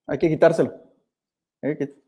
Hay que quitárselo. Hay que...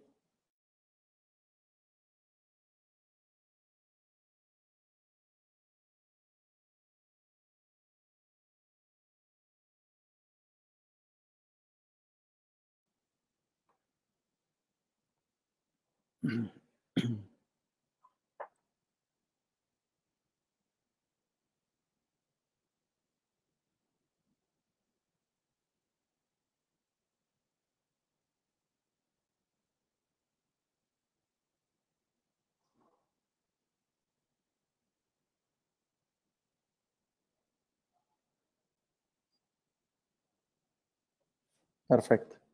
Perfecto.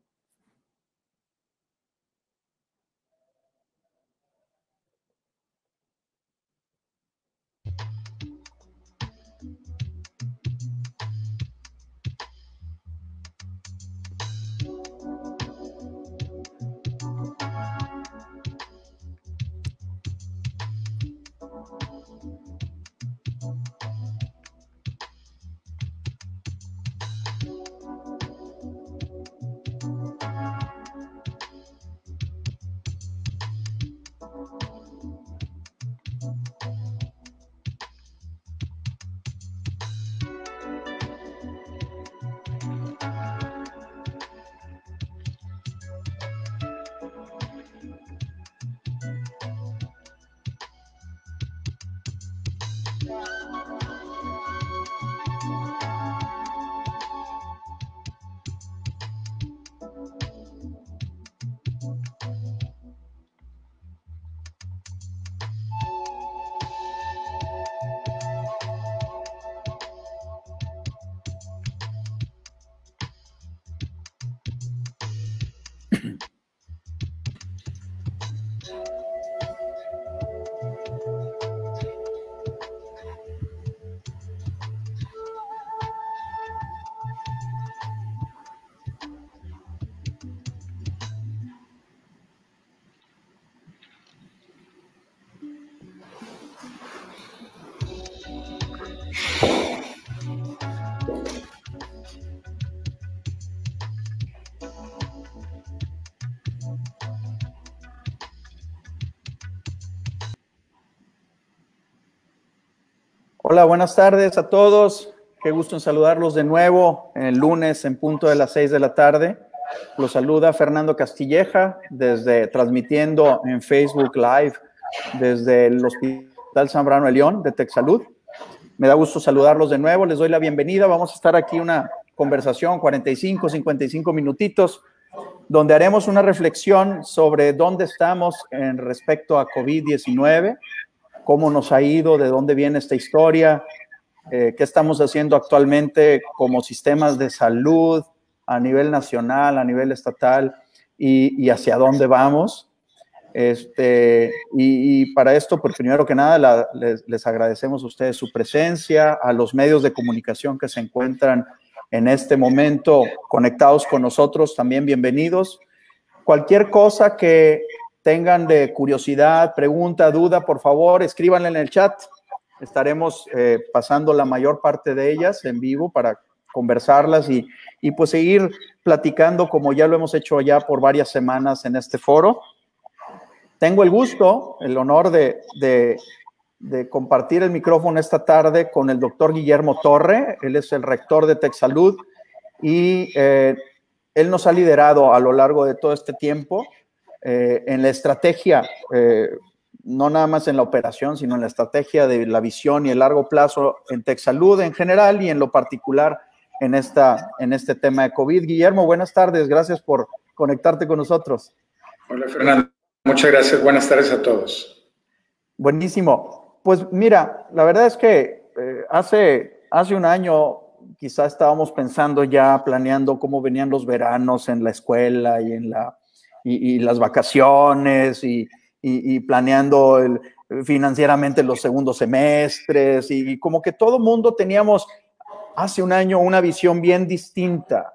Hola, buenas tardes a todos. Qué gusto en saludarlos de nuevo el lunes en punto de las 6 de la tarde. Los saluda Fernando Castilleja, transmitiendo en Facebook Live desde el Hospital Zambrano de León de Texsalud. Me da gusto saludarlos de nuevo, les doy la bienvenida. Vamos a estar aquí una conversación, 45, 55 minutitos, donde haremos una reflexión sobre dónde estamos en respecto a COVID-19, cómo nos ha ido, de dónde viene esta historia, qué estamos haciendo actualmente como sistemas de salud a nivel nacional, a nivel estatal y hacia dónde vamos. Y para esto, pues primero que nada, les agradecemos a ustedes su presencia, a los medios de comunicación que se encuentran en este momento conectados con nosotros, también bienvenidos. Cualquier cosa que tengan de curiosidad, pregunta, duda, por favor, escríbanla en el chat. Estaremos pasando la mayor parte de ellas en vivo para conversarlas y pues seguir platicando como ya lo hemos hecho ya por varias semanas en este foro. Tengo el gusto, el honor de compartir el micrófono esta tarde con el doctor Guillermo Torre. Él es el rector de TechSalud y él nos ha liderado a lo largo de todo este tiempo en la estrategia, no nada más en la operación, sino en la estrategia de la visión y el largo plazo en TechSalud en general y en lo particular en este tema de COVID. Guillermo, buenas tardes. Gracias por conectarte con nosotros. Hola, Fernando. Muchas gracias. Buenas tardes a todos. Buenísimo. Pues mira, la verdad es que hace un año quizá estábamos pensando ya, planeando cómo venían los veranos en la escuela y las vacaciones y planeando financieramente los segundos semestres y como que todo mundo teníamos hace un año una visión bien distinta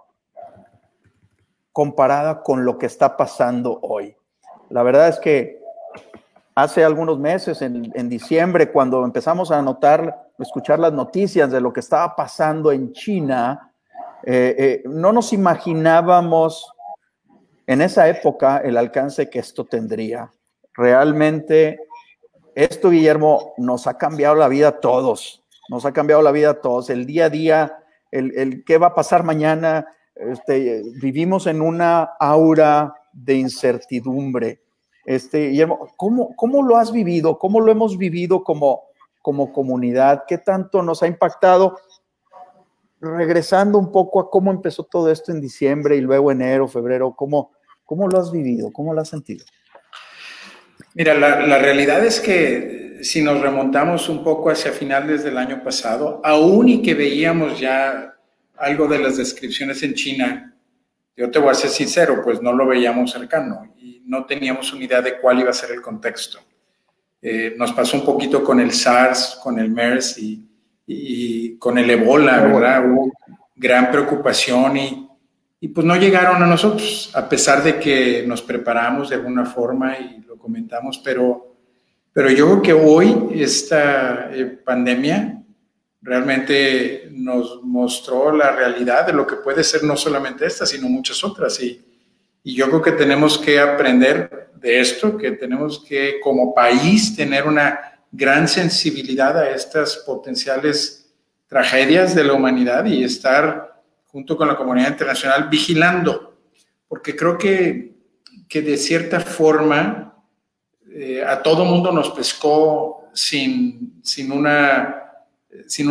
comparada con lo que está pasando hoy. La verdad es que hace algunos meses, en diciembre, cuando empezamos a escuchar las noticias de lo que estaba pasando en China, no nos imaginábamos en esa época el alcance que esto tendría. Realmente, esto, Guillermo, nos ha cambiado la vida a todos. Nos ha cambiado la vida a todos. El día a día, el qué va a pasar mañana, vivimos en una aura de incertidumbre. Guillermo, ¿cómo lo has vivido? ¿Cómo lo hemos vivido como comunidad? ¿Qué tanto nos ha impactado? Regresando un poco a cómo empezó todo esto en diciembre y luego enero, febrero, ¿cómo lo has vivido? ¿Cómo lo has sentido? Mira, la realidad es que si nos remontamos un poco hacia finales del año pasado, aún y que veíamos ya algo de las descripciones en China, yo te voy a ser sincero, pues no lo veíamos cercano y no teníamos una idea de cuál iba a ser el contexto. Nos pasó un poquito con el SARS, con el MERS y con el Ebola, ¿verdad? Hubo gran preocupación y pues no llegaron a nosotros, a pesar de que nos preparamos de alguna forma y lo comentamos, pero yo creo que hoy esta pandemia realmente nos mostró la realidad de lo que puede ser no solamente esta, sino muchas otras. Y yo creo que tenemos que aprender de esto, que tenemos que, como país, tener una gran sensibilidad a estas potenciales tragedias de la humanidad y estar, junto con la comunidad internacional, vigilando. Porque creo que de cierta forma a todo mundo nos pescó sin una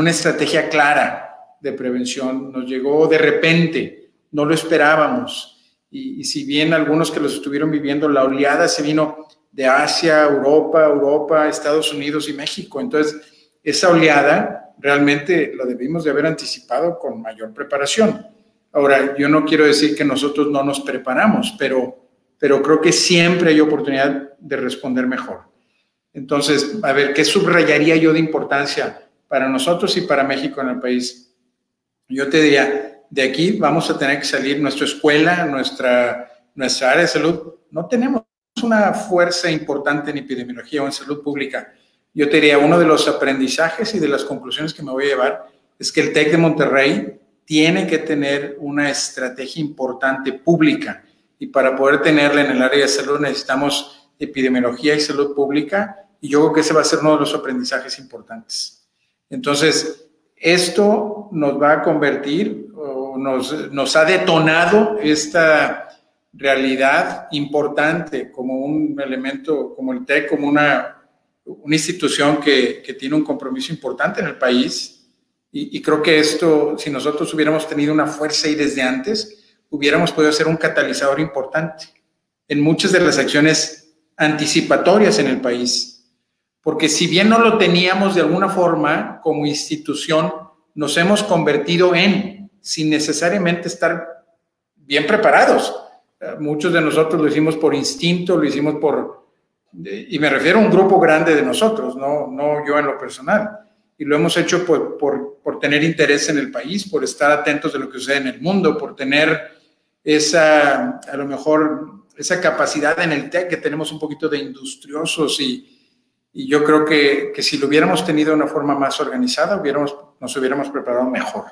estrategia clara de prevención. Nos llegó de repente, no lo esperábamos. Y si bien algunos que los estuvieron viviendo, la oleada se vino de Asia, Europa, Estados Unidos y México. Entonces, esa oleada realmente la debimos de haber anticipado con mayor preparación. Ahora, yo no quiero decir que nosotros no nos preparamos, pero creo que siempre hay oportunidad de responder mejor. Entonces, a ver, ¿qué subrayaría yo de importancia para nosotros y para México en el país? Yo te diría, de aquí vamos a tener que salir nuestra escuela, nuestra área de salud. No tenemos una fuerza importante en epidemiología o en salud pública. Yo te diría, uno de los aprendizajes y de las conclusiones que me voy a llevar es que el TEC de Monterrey tiene que tener una estrategia importante pública y para poder tenerla en el área de salud necesitamos epidemiología y salud pública y yo creo que ese va a ser uno de los aprendizajes importantes. Entonces, esto nos va a convertir o nos ha detonado esta realidad importante como un elemento, como el TEC, como una una institución que tiene un compromiso importante en el país y creo que esto, si nosotros hubiéramos tenido una fuerza ahí desde antes, hubiéramos podido ser un catalizador importante en muchas de las acciones anticipatorias en el país. Porque si bien no lo teníamos de alguna forma como institución, nos hemos convertido sin necesariamente estar bien preparados. Muchos de nosotros lo hicimos por instinto, lo hicimos y me refiero a un grupo grande de nosotros, no yo en lo personal. Y lo hemos hecho por tener interés en el país, por estar atentos de lo que sucede en el mundo, por tener a lo mejor esa capacidad en el TEC que tenemos un poquito de industriosos y yo creo que si lo hubiéramos tenido de una forma más organizada, nos hubiéramos preparado mejor.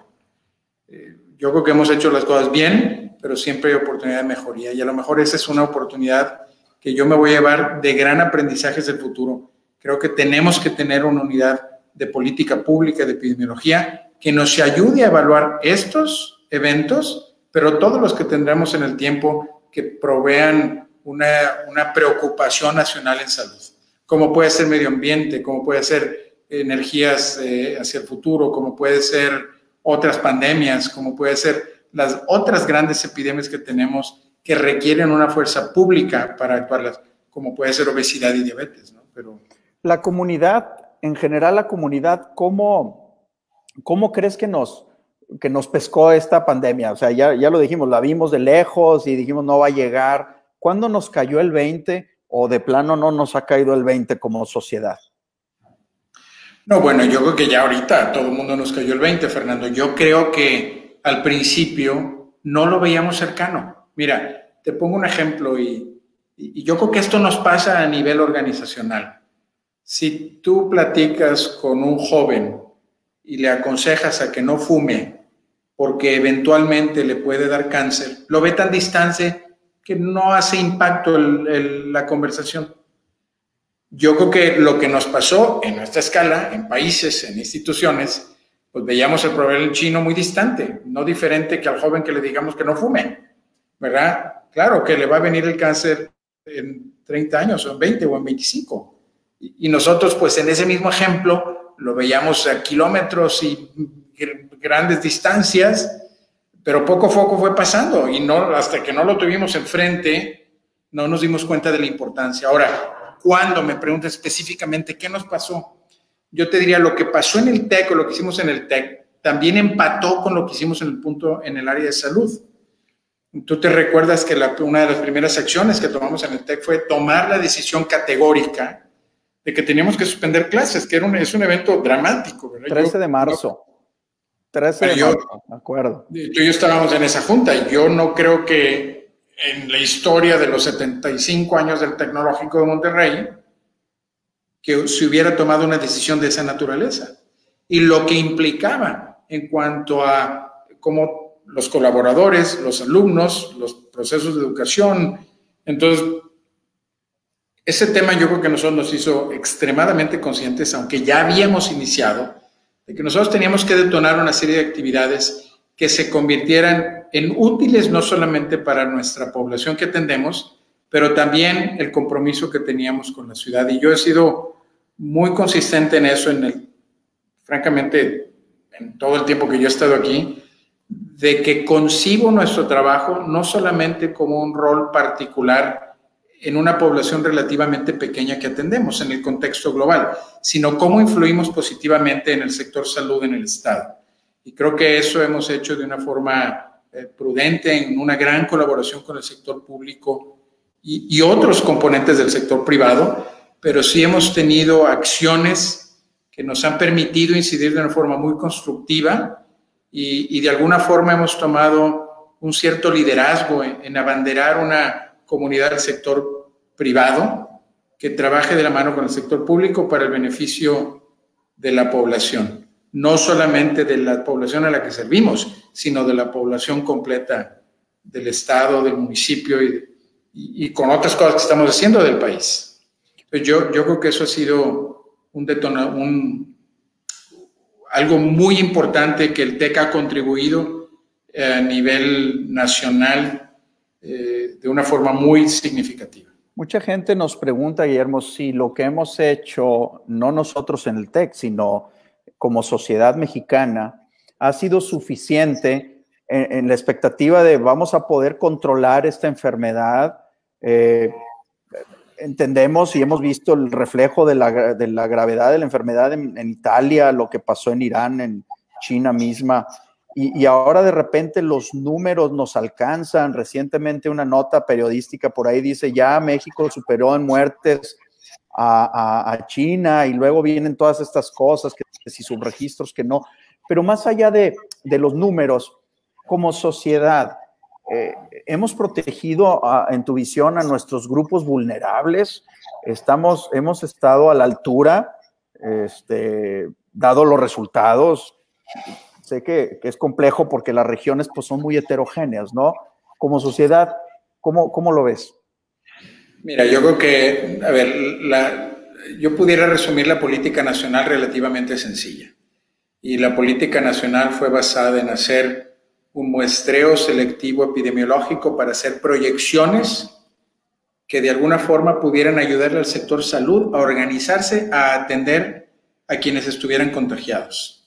Yo creo que hemos hecho las cosas bien, pero siempre hay oportunidad de mejoría y a lo mejor esa es una oportunidad que yo me voy a llevar de gran aprendizaje del futuro. Creo que tenemos que tener una unidad de política pública, de epidemiología, que nos ayude a evaluar estos eventos, pero todos los que tendremos en el tiempo que provean una preocupación nacional en salud, como puede ser medio ambiente, como puede ser energías hacia el futuro, como puede ser otras pandemias, como puede ser las otras grandes epidemias que tenemos que requieren una fuerza pública para actuarlas, como puede ser obesidad y diabetes, ¿no? Pero la comunidad, en general la comunidad, ¿cómo crees que nos pescó esta pandemia? O sea, ya lo dijimos, la vimos de lejos y dijimos no va a llegar. ¿Cuándo nos cayó el 20 o de plano no nos ha caído el 20 como sociedad? No, bueno, yo creo que ya ahorita todo el mundo nos cayó el 20, Fernando. Yo creo que al principio no lo veíamos cercano. Mira, te pongo un ejemplo y yo creo que esto nos pasa a nivel organizacional. Si tú platicas con un joven y le aconsejas a que no fume porque eventualmente le puede dar cáncer, lo ve tan distante que no hace impacto la conversación. Yo creo que lo que nos pasó en nuestra escala, en países, en instituciones, pues veíamos el problema chino muy distante, no diferente que al joven que le digamos que no fume, ¿verdad? Claro que le va a venir el cáncer en 30 años, o en 20 o en 25. Y nosotros, pues en ese mismo ejemplo, lo veíamos a kilómetros y grandes distancias, pero poco a poco fue pasando y hasta que no lo tuvimos enfrente, no nos dimos cuenta de la importancia. Ahora, cuando me preguntan específicamente qué nos pasó, yo te diría lo que pasó en el TEC o lo que hicimos en el TEC también empató con lo que hicimos en el área de salud. Tú te recuerdas que una de las primeras acciones que tomamos en el TEC fue tomar la decisión categórica de que teníamos que suspender clases, que es un evento dramático, ¿verdad? 13 de marzo. 13 de marzo, de acuerdo. Tú y yo estábamos en esa junta y yo no creo que en la historia de los 75 años del Tecnológico de Monterrey que se hubiera tomado una decisión de esa naturaleza y lo que implicaba en cuanto a cómo los colaboradores, los alumnos, los procesos de educación. Entonces, ese tema yo creo que a nosotros nos hizo extremadamente conscientes, aunque ya habíamos iniciado, de que nosotros teníamos que detonar una serie de actividades que se convirtieran en útiles no solamente para nuestra población que atendemos, pero también el compromiso que teníamos con la ciudad. Y yo he sido muy consistente en eso, francamente, en todo el tiempo que yo he estado aquí, de que concibo nuestro trabajo no solamente como un rol particular en una población relativamente pequeña que atendemos en el contexto global, sino cómo influimos positivamente en el sector salud en el Estado. Y creo que eso hemos hecho de una forma prudente, en una gran colaboración con el sector público y otros componentes del sector privado, pero sí hemos tenido acciones que nos han permitido incidir de una forma muy constructiva y de alguna forma hemos tomado un cierto liderazgo en abanderar una comunidad del sector privado que trabaje de la mano con el sector público para el beneficio de la población. No solamente de la población a la que servimos, sino de la población completa del estado, del municipio y con otras cosas que estamos haciendo del país. Entonces yo creo que eso ha sido algo muy importante que el TEC ha contribuido a nivel nacional de una forma muy significativa. Mucha gente nos pregunta, Guillermo, si lo que hemos hecho, no nosotros en el TEC, sino como sociedad mexicana, ha sido suficiente en la expectativa de vamos a poder controlar esta enfermedad. Entendemos y hemos visto el reflejo de la gravedad de la enfermedad en Italia, lo que pasó en Irán, en China misma. Y ahora de repente los números nos alcanzan. Recientemente una nota periodística por ahí dice ya México superó en muertes a China, y luego vienen todas estas cosas, que si subregistros, que no. Pero más allá de los números, como sociedad, hemos protegido en tu visión a nuestros grupos vulnerables. Hemos estado a la altura, dado los resultados. Sé que es complejo porque las regiones pues, son muy heterogéneas, ¿no? Como sociedad, ¿cómo lo ves? Mira, yo creo que, a ver, yo pudiera resumir la política nacional relativamente sencilla. Y la política nacional fue basada en hacer un muestreo selectivo epidemiológico para hacer proyecciones que de alguna forma pudieran ayudarle al sector salud a organizarse, a atender a quienes estuvieran contagiados.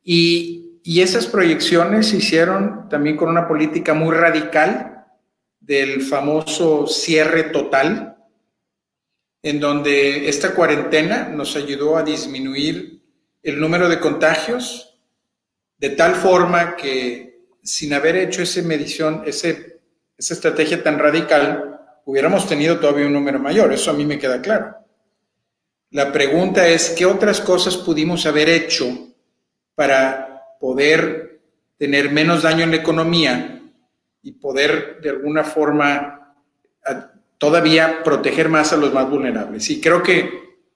Y esas proyecciones se hicieron también con una política muy radical del famoso cierre total, en donde esta cuarentena nos ayudó a disminuir el número de contagios de tal forma que sin haber hecho esa medición, esa estrategia tan radical, hubiéramos tenido todavía un número mayor. Eso a mí me queda claro. La pregunta es, ¿qué otras cosas pudimos haber hecho para poder tener menos daño en la economía y poder de alguna forma todavía proteger más a los más vulnerables? Y creo que,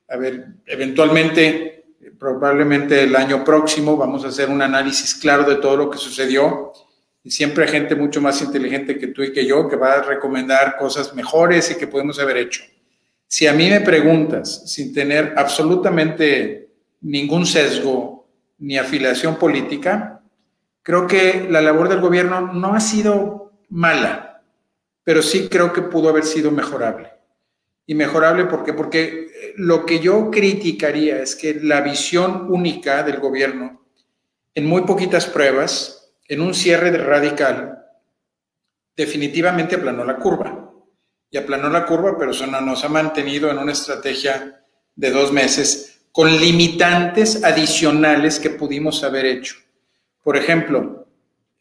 a ver, eventualmente, probablemente el año próximo, vamos a hacer un análisis claro de todo lo que sucedió, y siempre hay gente mucho más inteligente que tú y que yo que va a recomendar cosas mejores y que podemos haber hecho. Si a mí me preguntas, sin tener absolutamente ningún sesgo ni afiliación política, creo que la labor del gobierno no ha sido mala, pero sí creo que pudo haber sido mejorable. Y mejorable ¿por qué? Porque lo que yo criticaría es que la visión única del gobierno, en muy poquitas pruebas, en un cierre radical, definitivamente aplanó la curva. Y aplanó la curva, pero eso no nos ha mantenido en una estrategia de 2 meses con limitantes adicionales que pudimos haber hecho. Por ejemplo,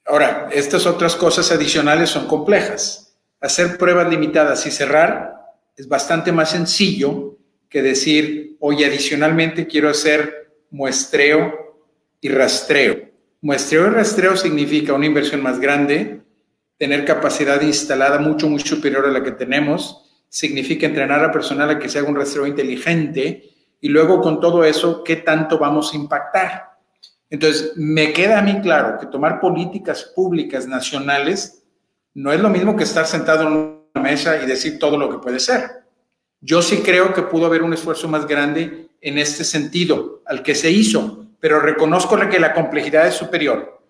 ahora, estas otras cosas adicionales son complejas. Hacer pruebas limitadas y cerrar es bastante más sencillo que decir, oye, adicionalmente quiero hacer muestreo y rastreo. Muestreo y rastreo significa una inversión más grande, tener capacidad instalada mucho, muy superior a la que tenemos, significa entrenar a personal a que se haga un rastreo inteligente, y luego con todo eso, ¿qué tanto vamos a impactar? Entonces, me queda a mí claro que tomar políticas públicas nacionales no es lo mismo que estar sentado en una mesa y decir todo lo que puede ser. Yo sí creo que pudo haber un esfuerzo más grande en este sentido, al que se hizo, pero reconozco que la complejidad es superior.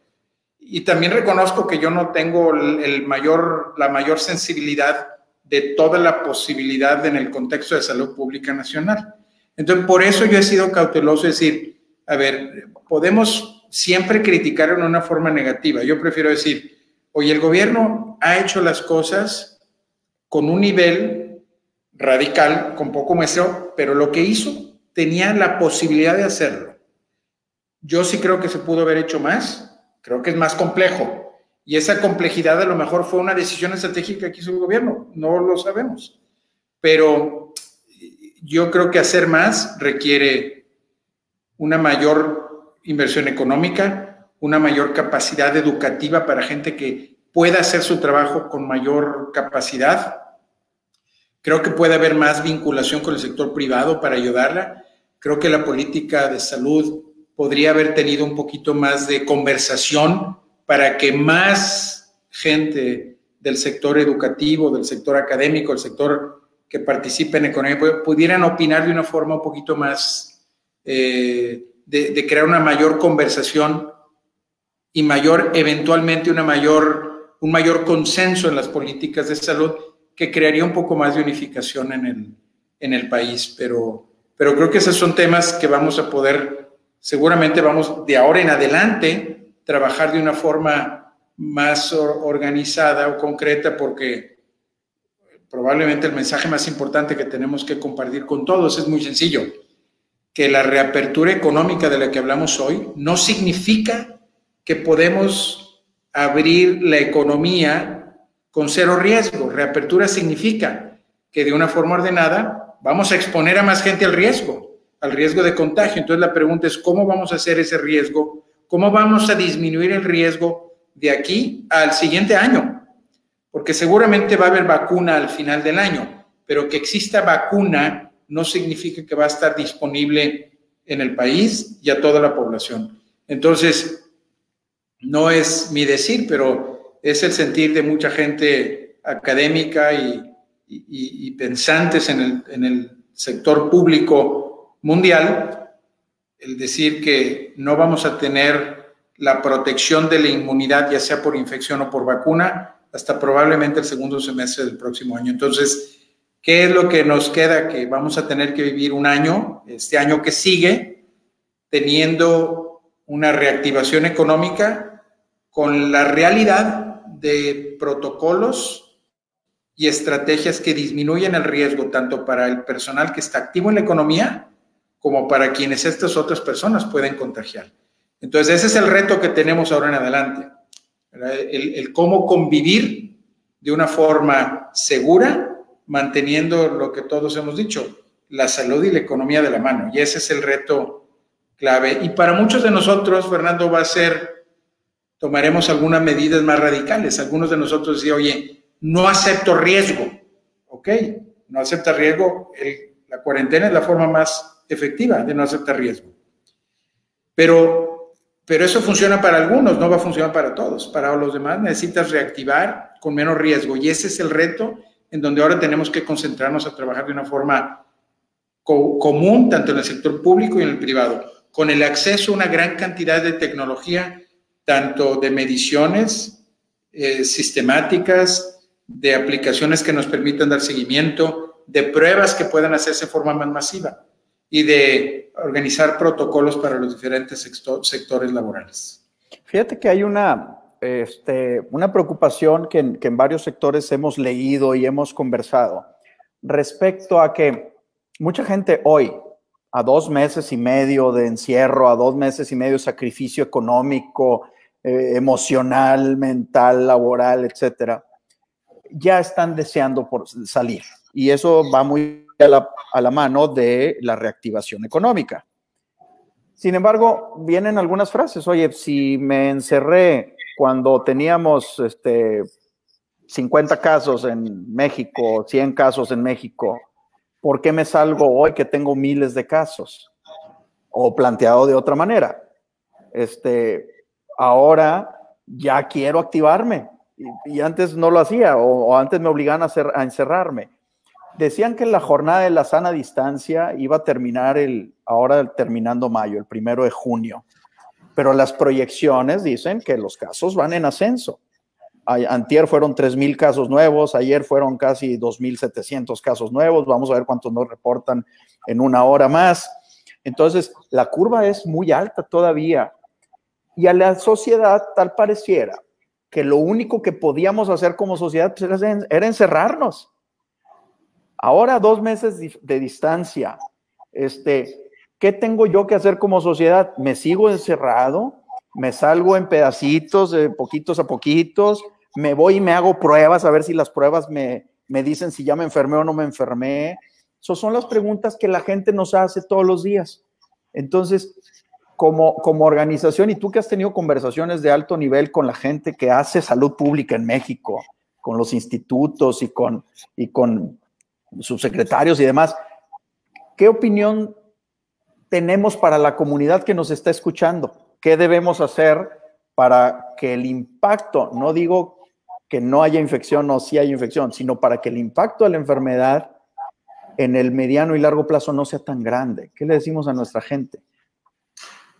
Y también reconozco que yo no tengo la mayor sensibilidad de toda la posibilidad en el contexto de salud pública nacional. Entonces, por eso yo he sido cauteloso, es decir, a ver, podemos siempre criticar en una forma negativa. Yo prefiero decir, oye, el gobierno ha hecho las cosas con un nivel radical, con poco muestreo, pero lo que hizo tenía la posibilidad de hacerlo. Yo sí creo que se pudo haber hecho más, creo que es más complejo. Y esa complejidad a lo mejor fue una decisión estratégica que hizo el gobierno, no lo sabemos. Pero yo creo que hacer más requiere una mayor inversión económica, una mayor capacidad educativa para gente que pueda hacer su trabajo con mayor capacidad. Creo que puede haber más vinculación con el sector privado para ayudarla. Creo que la política de salud podría haber tenido un poquito más de conversación para que más gente del sector educativo, del sector académico, del sector que participe en economía, pudieran opinar de una forma un poquito más, de crear una mayor conversación y eventualmente un mayor consenso en las políticas de salud que crearía un poco más de unificación en el país. Pero creo que esos son temas que vamos a poder, seguramente vamos de ahora en adelante, trabajar de una forma más organizada o concreta, porque probablemente el mensaje más importante que tenemos que compartir con todos es muy sencillo, que la reapertura económica de la que hablamos hoy no significa que podemos abrir la economía con cero riesgo. Reapertura significa que de una forma ordenada vamos a exponer a más gente al riesgo de contagio. Entonces la pregunta es, ¿cómo vamos a hacer ese riesgo? ¿Cómo vamos a disminuir el riesgo de aquí al siguiente año? Porque seguramente va a haber vacuna al final del año, pero que exista vacuna no significa que va a estar disponible en el país y a toda la población. Entonces, no es mi decir, pero es el sentir de mucha gente académica y pensantes en el sector público mundial, el decir que no vamos a tener la protección de la inmunidad, ya sea por infección o por vacuna, hasta probablemente el segundo semestre del próximo año. Entonces, ¿qué es lo que nos queda? Que vamos a tener que vivir un año, este año que sigue, teniendo una reactivación económica con la realidad de protocolos y estrategias que disminuyen el riesgo tanto para el personal que está activo en la economía como para quienes estas otras personas pueden contagiar. Entonces, ese es el reto que tenemos ahora en adelante. El cómo convivir de una forma segura, manteniendo lo que todos hemos dicho, la salud y la economía de la mano. Y ese es el reto clave. Y para muchos de nosotros, Fernando, va a ser, tomaremos algunas medidas más radicales. Algunos de nosotros decían, oye, no acepto riesgo. Ok, no acepta riesgo. La cuarentena es la forma más efectiva de no aceptar riesgo. Pero eso funciona para algunos, no va a funcionar para todos. Para los demás necesitas reactivar con menos riesgo. Y ese es el reto en donde ahora tenemos que concentrarnos a trabajar de una forma común, tanto en el sector público y en el privado, con el acceso a una gran cantidad de tecnología, tanto de mediciones sistemáticas, de aplicaciones que nos permitan dar seguimiento, de pruebas que puedan hacerse de forma más masiva y de organizar protocolos para los diferentes sectores laborales. Fíjate que hay una preocupación que en varios sectores hemos leído y hemos conversado respecto a que mucha gente hoy, a 2 meses y medio de encierro, a 2 meses y medio de sacrificio económico, emocional, mental, laboral, etcétera, ya están deseando por salir. Y eso va muy a la mano de la reactivación económica. Sin embargo, vienen algunas frases. Oye, si me encerré cuando teníamos 50 casos en México, 100 casos en México, ¿por qué me salgo hoy que tengo miles de casos? O planteado de otra manera, ahora ya quiero activarme y antes no lo hacía o antes me obligaban a encerrarme. Decían que la jornada de la sana distancia iba a terminar ahora terminando mayo, el 1 de junio, pero las proyecciones dicen que los casos van en ascenso. Antier fueron 3,000 casos nuevos, ayer fueron casi 2,700 casos nuevos, vamos a ver cuántos nos reportan en una hora más. Entonces, la curva es muy alta todavía y a la sociedad tal pareciera que lo único que podíamos hacer como sociedad pues, era encerrarnos. Ahora 2 meses de distancia, ¿qué tengo yo que hacer como sociedad? ¿Me sigo encerrado? ¿Me salgo en pedacitos, de poquitos a poquitos? ¿Me voy y me hago pruebas a ver si las pruebas me dicen si ya me enfermé o no me enfermé? Esas son las preguntas que la gente nos hace todos los días. Entonces, como organización, y tú que has tenido conversaciones de alto nivel con la gente que hace salud pública en México, con los institutos y con subsecretarios y demás, ¿qué opinión tenemos para la comunidad que nos está escuchando? ¿Qué debemos hacer para que el impacto, no digo que no haya infección o sí hay infección, sino para que el impacto de la enfermedad en el mediano y largo plazo no sea tan grande? ¿Qué le decimos a nuestra gente?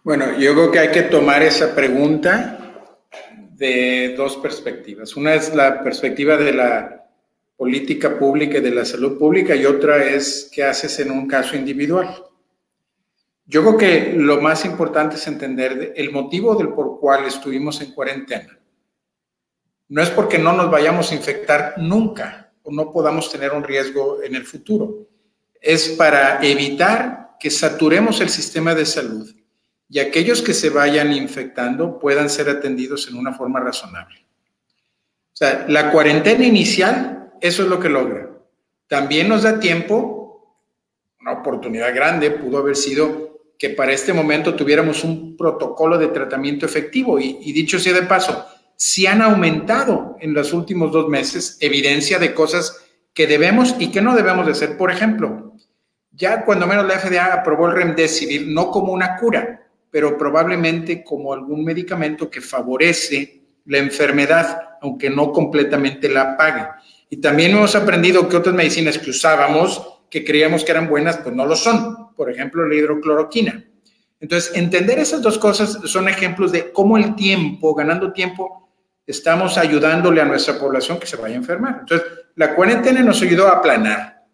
Bueno, yo creo que hay que tomar esa pregunta de 2 perspectivas. Una es la perspectiva de la política pública y de la salud pública, y otra es qué haces en un caso individual. Yo creo que lo más importante es entender el motivo del por cual estuvimos en cuarentena. No es porque no nos vayamos a infectar nunca o no podamos tener un riesgo en el futuro. Es para evitar que saturemos el sistema de salud y aquellos que se vayan infectando puedan ser atendidos en una forma razonable. O sea, la cuarentena inicial, eso es lo que logra. También nos da tiempo, una oportunidad grande pudo haber sido que para este momento tuviéramos un protocolo de tratamiento efectivo y dicho sea de paso, sí han aumentado en los últimos 2 meses evidencia de cosas que debemos y que no debemos de hacer. Por ejemplo, ya cuando menos la FDA aprobó el Remdesivir no como una cura, pero probablemente como algún medicamento que favorece la enfermedad, aunque no completamente la apague. Y también hemos aprendido que otras medicinas que usábamos, que creíamos que eran buenas, pues no lo son. Por ejemplo, la hidrocloroquina. Entonces, entender esas dos cosas son ejemplos de cómo el tiempo, ganando tiempo, estamos ayudándole a nuestra población que se vaya a enfermar. Entonces, la cuarentena nos ayudó a aplanar.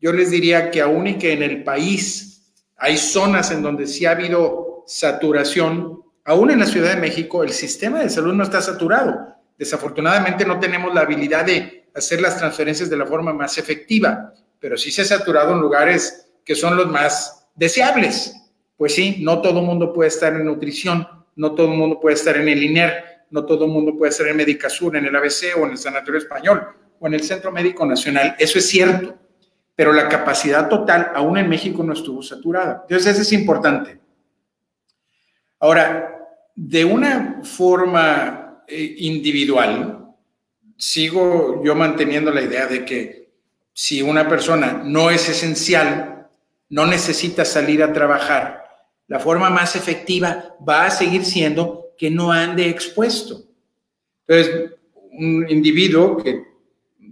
Yo les diría que aún y que en el país hay zonas en donde sí ha habido saturación, aún en la Ciudad de México el sistema de salud no está saturado. Desafortunadamente no tenemos la habilidad de hacer las transferencias de la forma más efectiva, pero sí se ha saturado en lugares que son los más deseables. Pues sí, no todo el mundo puede estar en nutrición, no todo el mundo puede estar en el INER, no todo el mundo puede estar en Medicasur, en el ABC o en el Sanatorio Español o en el Centro Médico Nacional. Eso es cierto, pero la capacidad total aún en México no estuvo saturada. Entonces, eso es importante. Ahora, de una forma individual, sigo yo manteniendo la idea de que si una persona no es esencial, no necesita salir a trabajar, la forma más efectiva va a seguir siendo que no ande expuesto. Entonces, un individuo que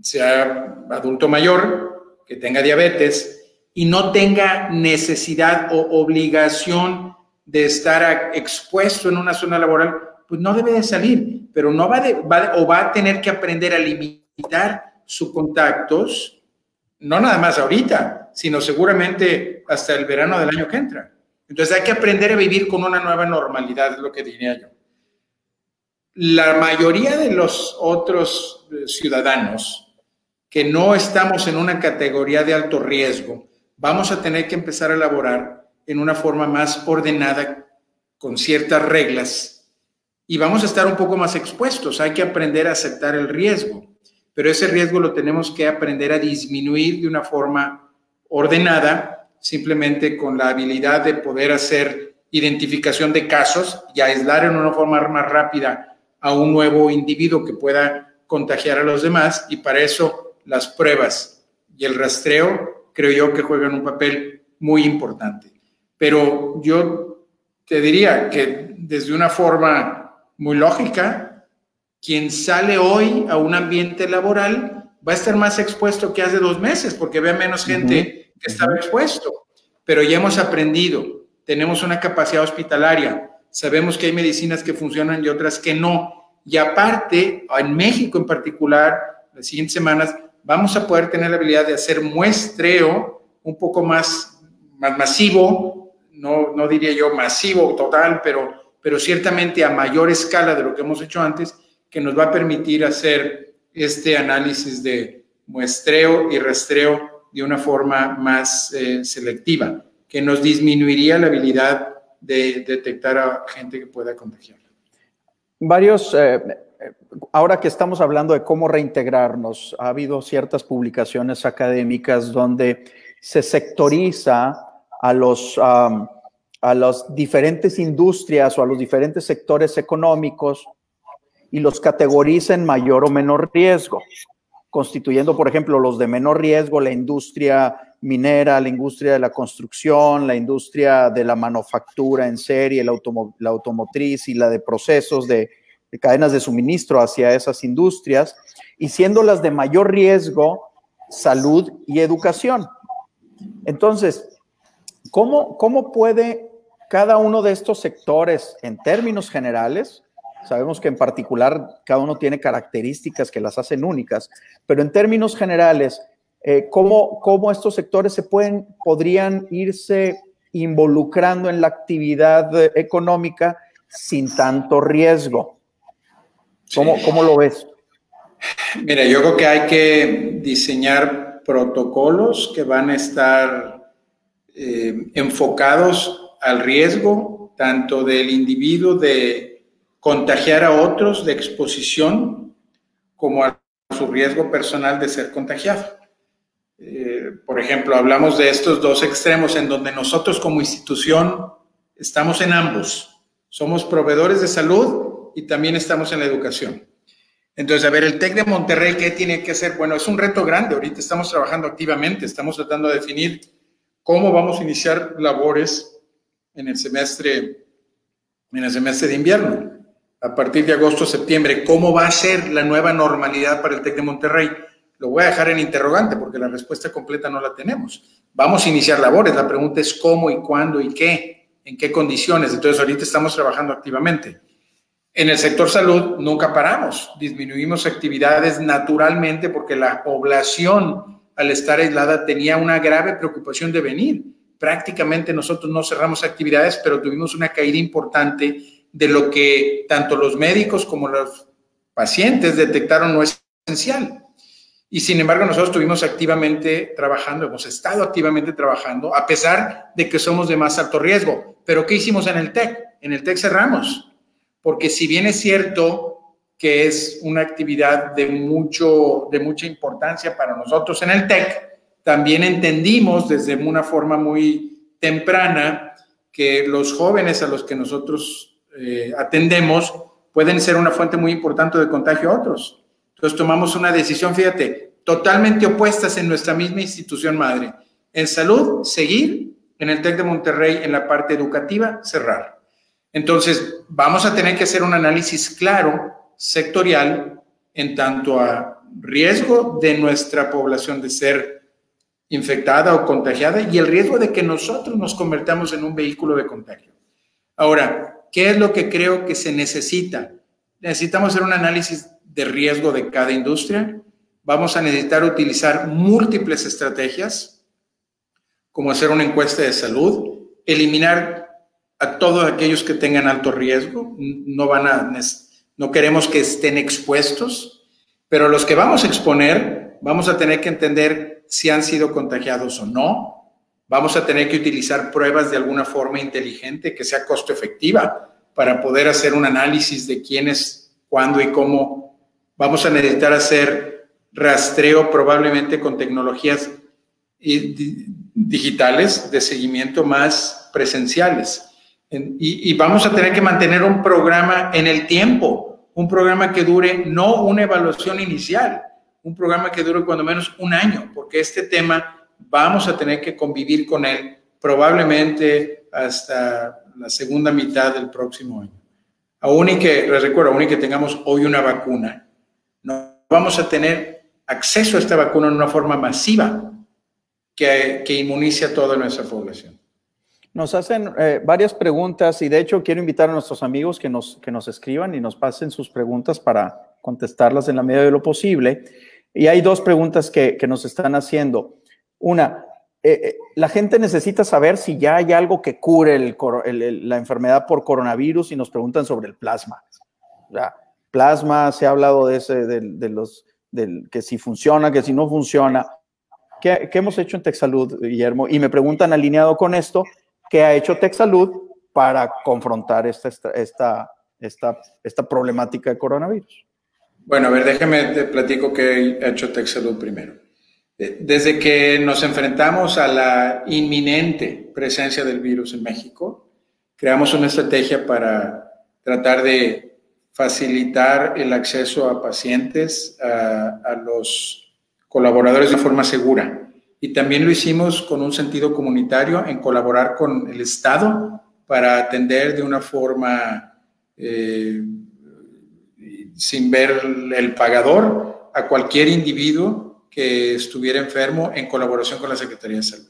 sea adulto mayor, que tenga diabetes y no tenga necesidad o obligación de estar expuesto en una zona laboral, pues no debe de salir, pero no va a tener que aprender a limitar sus contactos, no nada más ahorita, sino seguramente hasta el verano del año que entra. Entonces hay que aprender a vivir con una nueva normalidad, es lo que diría yo. La mayoría de los otros ciudadanos que no estamos en una categoría de alto riesgo, vamos a tener que empezar a elaborar en una forma más ordenada, con ciertas reglas, y vamos a estar un poco más expuestos. Hay que aprender a aceptar el riesgo, pero ese riesgo lo tenemos que aprender a disminuir de una forma ordenada, simplemente con la habilidad de poder hacer identificación de casos y aislar en una forma más rápida a un nuevo individuo que pueda contagiar a los demás, y para eso las pruebas y el rastreo creo yo que juegan un papel muy importante. Pero yo te diría que desde una forma muy lógica, quien sale hoy a un ambiente laboral va a estar más expuesto que hace 2 meses porque ve menos gente que estaba expuesto. Pero ya hemos aprendido, tenemos una capacidad hospitalaria, sabemos que hay medicinas que funcionan y otras que no. Y aparte, en México en particular, las siguientes semanas, vamos a poder tener la habilidad de hacer muestreo un poco más masivo, no diría yo masivo total, pero ciertamente a mayor escala de lo que hemos hecho antes, que nos va a permitir hacer este análisis de muestreo y rastreo de una forma más selectiva, que nos disminuiría la habilidad de detectar a gente que pueda contagiar. Ahora que estamos hablando de cómo reintegrarnos, ha habido ciertas publicaciones académicas donde se sectoriza a las diferentes industrias o a los diferentes sectores económicos y los categoriza en mayor o menor riesgo, constituyendo, por ejemplo, los de menor riesgo, la industria minera, la industria de la construcción, la industria de la manufactura en serie, la automotriz y la de procesos de cadenas de suministro hacia esas industrias, y siendo las de mayor riesgo, salud y educación. Entonces, ¿cómo puede cada uno de estos sectores, en términos generales, Sabemos que en particular cada uno tiene características que las hacen únicas, pero en términos generales, ¿cómo estos sectores podrían irse involucrando en la actividad económica sin tanto riesgo? ¿Cómo lo ves? Mira, yo creo que hay que diseñar protocolos que van a estar enfocados al riesgo, tanto del individuo de contagiar a otros, de exposición, como a su riesgo personal de ser contagiado. Por ejemplo, hablamos de estos dos extremos en donde nosotros como institución estamos en ambos. Somos proveedores de salud y también estamos en la educación. Entonces, a ver, el TEC de Monterrey, ¿qué tiene que hacer? Bueno, es un reto grande. Ahorita estamos trabajando activamente, estamos tratando de definir cómo vamos a iniciar labores en el semestre de invierno. A partir de agosto, septiembre, ¿cómo va a ser la nueva normalidad para el TEC de Monterrey? Lo voy a dejar en interrogante porque la respuesta completa no la tenemos. Vamos a iniciar labores. La pregunta es cómo y cuándo y qué, en qué condiciones. Entonces, ahorita estamos trabajando activamente. En el sector salud nunca paramos, disminuimos actividades naturalmente porque la población al estar aislada tenía una grave preocupación de venir. Prácticamente nosotros no cerramos actividades, pero tuvimos una caída importante de lo que tanto los médicos como los pacientes detectaron no es esencial. Y sin embargo nosotros estuvimos activamente trabajando, hemos estado activamente trabajando a pesar de que somos de más alto riesgo. ¿Pero qué hicimos en el TEC? En el TEC cerramos. Porque si bien es cierto que es una actividad de mucha importancia para nosotros en el TEC, también entendimos desde una forma muy temprana que los jóvenes a los que nosotros atendemos pueden ser una fuente muy importante de contagio a otros. Entonces tomamos una decisión, fíjate, totalmente opuestas en nuestra misma institución madre. En salud, seguir; en el TEC de Monterrey, en la parte educativa, cerrar. Entonces, vamos a tener que hacer un análisis claro, sectorial, en tanto a riesgo de nuestra población de ser infectada o contagiada y el riesgo de que nosotros nos convertamos en un vehículo de contagio. Ahora, ¿qué es lo que creo que se necesita? Necesitamos hacer un análisis de riesgo de cada industria. Vamos a necesitar utilizar múltiples estrategias, como hacer una encuesta de salud, eliminar a todos aquellos que tengan alto riesgo, no queremos que estén expuestos, pero los que vamos a exponer, vamos a tener que entender si han sido contagiados o no. Vamos a tener que utilizar pruebas de alguna forma inteligente, que sea costo efectiva, para poder hacer un análisis de quiénes, cuándo y cómo. Vamos a necesitar hacer rastreo probablemente con tecnologías digitales de seguimiento más presenciales. Y vamos a tener que mantener un programa en el tiempo, un programa que dure no una evaluación inicial, un programa que dure cuando menos un año, porque este tema vamos a tener que convivir con él probablemente hasta la segunda mitad del próximo año. Les recuerdo, aún y que tengamos hoy una vacuna, no vamos a tener acceso a esta vacuna en una forma masiva que inmunice a toda nuestra población. Nos hacen varias preguntas y de hecho quiero invitar a nuestros amigos que nos escriban y nos pasen sus preguntas para contestarlas en la medida de lo posible. Y hay dos preguntas que nos están haciendo. Una, la gente necesita saber si ya hay algo que cure la enfermedad por coronavirus y nos preguntan sobre el plasma. Plasma, se ha hablado de que si funciona, que si no funciona. ¿Qué hemos hecho en TecSalud, Guillermo? Y me preguntan alineado con esto, ¿qué ha hecho TecSalud para confrontar esta problemática de coronavirus? Bueno, a ver, déjame te platico qué ha hecho TecSalud primero. Desde que nos enfrentamos a la inminente presencia del virus en México, creamos una estrategia para tratar de facilitar el acceso a pacientes, a los colaboradores de forma segura. Y también lo hicimos con un sentido comunitario en colaborar con el Estado para atender de una forma sin ver el pagador a cualquier individuo que estuviera enfermo en colaboración con la Secretaría de Salud.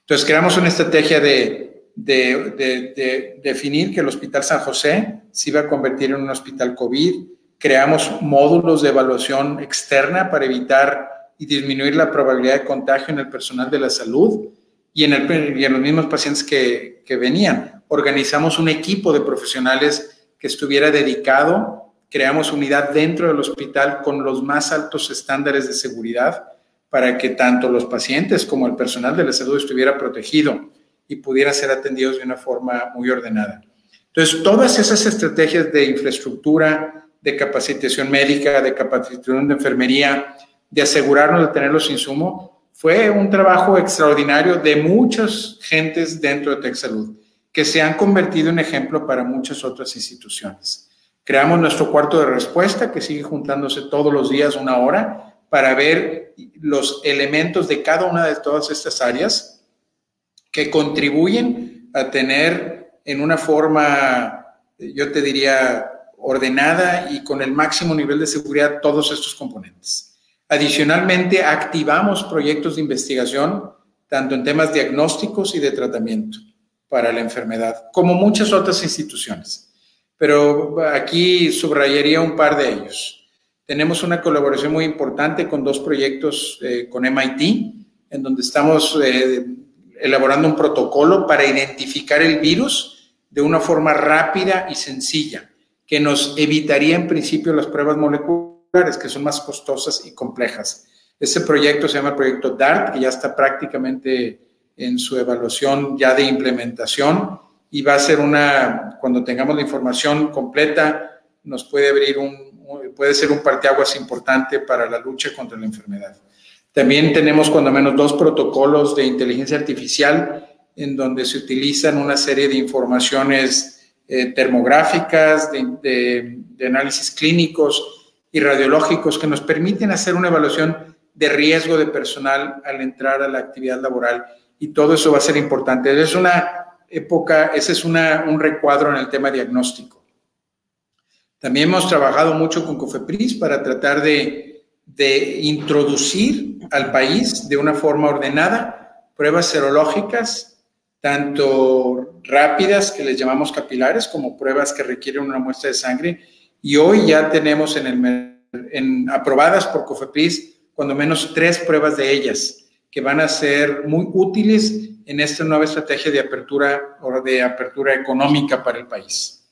Entonces creamos una estrategia de de definir que el Hospital San José se iba a convertir en un hospital COVID. Creamos módulos de evaluación externa para evitar y disminuir la probabilidad de contagio en el personal de la salud y en los mismos pacientes que venían. Organizamos un equipo de profesionales que estuviera dedicado, creamos unidad dentro del hospital con los más altos estándares de seguridad para que tanto los pacientes como el personal de la salud estuviera protegido y pudieran ser atendidos de una forma muy ordenada. Entonces, todas esas estrategias de infraestructura, de capacitación médica, de capacitación de enfermería, de asegurarnos de tener los insumos, fue un trabajo extraordinario de muchas gentes dentro de TecSalud, que se han convertido en ejemplo para muchas otras instituciones. Creamos nuestro cuarto de respuesta, que sigue juntándose todos los días 1 hora, para ver los elementos de cada una de todas estas áreas que contribuyen a tener en una forma, yo te diría, ordenada y con el máximo nivel de seguridad todos estos componentes. Adicionalmente, activamos proyectos de investigación, tanto en temas diagnósticos y de tratamiento para la enfermedad, como muchas otras instituciones. Pero aquí subrayaría un par de ellos. Tenemos una colaboración muy importante con 2 proyectos con MIT, en donde estamos elaborando un protocolo para identificar el virus de una forma rápida y sencilla, que nos evitaría en principio las pruebas moleculares, que son más costosas y complejas. Ese proyecto se llama el proyecto DART, que ya está prácticamente en su evaluación ya de implementación, y va a ser cuando tengamos la información completa, nos puede abrir puede ser un parteaguas importante para la lucha contra la enfermedad. También tenemos cuando menos 2 protocolos de inteligencia artificial en donde se utilizan una serie de informaciones termográficas, de análisis clínicos y radiológicos que nos permiten hacer una evaluación de riesgo de personal al entrar a la actividad laboral, y todo eso va a ser importante. Es una época, ese es un recuadro en el tema diagnóstico. También hemos trabajado mucho con COFEPRIS para tratar de introducir al país de una forma ordenada pruebas serológicas, tanto rápidas, que les llamamos capilares, como pruebas que requieren una muestra de sangre. Y hoy ya tenemos aprobadas por COFEPRIS cuando menos 3 pruebas de ellas, que van a ser muy útiles en esta nueva estrategia de apertura económica para el país.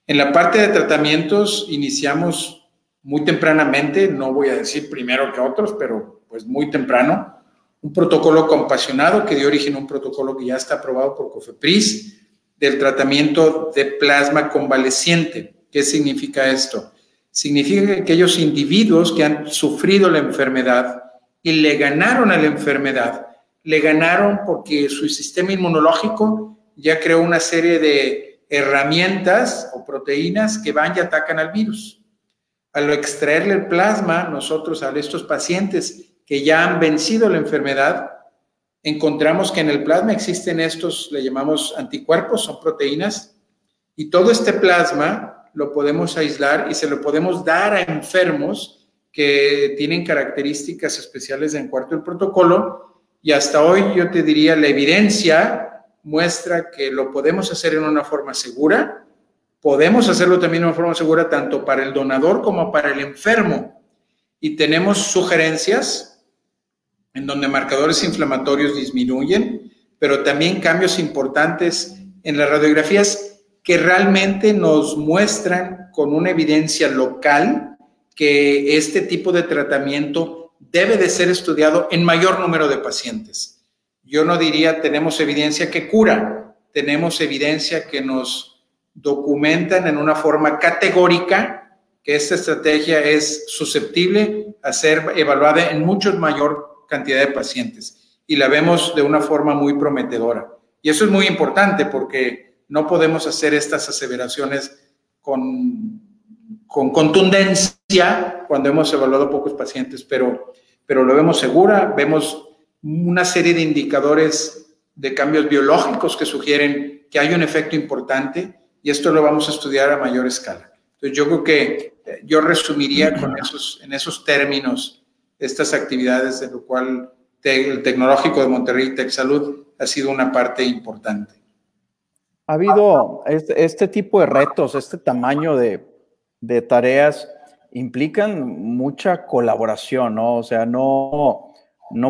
En la parte de tratamientos iniciamos muy tempranamente, no voy a decir primero que otros, pero pues muy temprano, un protocolo compasionado que dio origen a un protocolo que ya está aprobado por COFEPRIS del tratamiento de plasma convaleciente. ¿Qué significa esto? Significa que aquellos individuos que han sufrido la enfermedad y le ganaron a la enfermedad, le ganaron porque su sistema inmunológico ya creó una serie de herramientas o proteínas que van y atacan al virus. Al extraerle el plasma, nosotros a estos pacientes que ya han vencido la enfermedad, encontramos que en el plasma existen estos, le llamamos anticuerpos, son proteínas, y todo este plasma lo podemos aislar y se lo podemos dar a enfermos que tienen características especiales en cuarto del protocolo, y hasta hoy yo te diría la evidencia muestra que lo podemos hacer en una forma segura. Podemos hacerlo también de una forma segura tanto para el donador como para el enfermo. Y tenemos sugerencias en donde marcadores inflamatorios disminuyen, pero también cambios importantes en las radiografías que realmente nos muestran con una evidencia local que este tipo de tratamiento debe de ser estudiado en mayor número de pacientes. Yo no diría tenemos evidencia que cura, tenemos evidencia que nos documentan en una forma categórica que esta estrategia es susceptible a ser evaluada en mucho mayor cantidad de pacientes, y la vemos de una forma muy prometedora. Y eso es muy importante porque no podemos hacer estas aseveraciones con contundencia cuando hemos evaluado pocos pacientes, pero lo vemos segura, vemos una serie de indicadores de cambios biológicos que sugieren que hay un efecto importante, y esto lo vamos a estudiar a mayor escala. Entonces, yo creo que yo resumiría en esos términos estas actividades, de lo cual el Tecnológico de Monterrey, TecSalud, ha sido una parte importante. ha habido este tipo de retos, este tamaño de tareas implican mucha colaboración, ¿no? O sea, no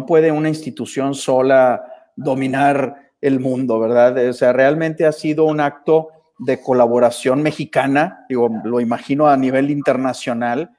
puede una institución sola dominar el mundo, ¿verdad? O sea, realmente ha sido un acto de colaboración mexicana, digo, lo imagino a nivel internacional,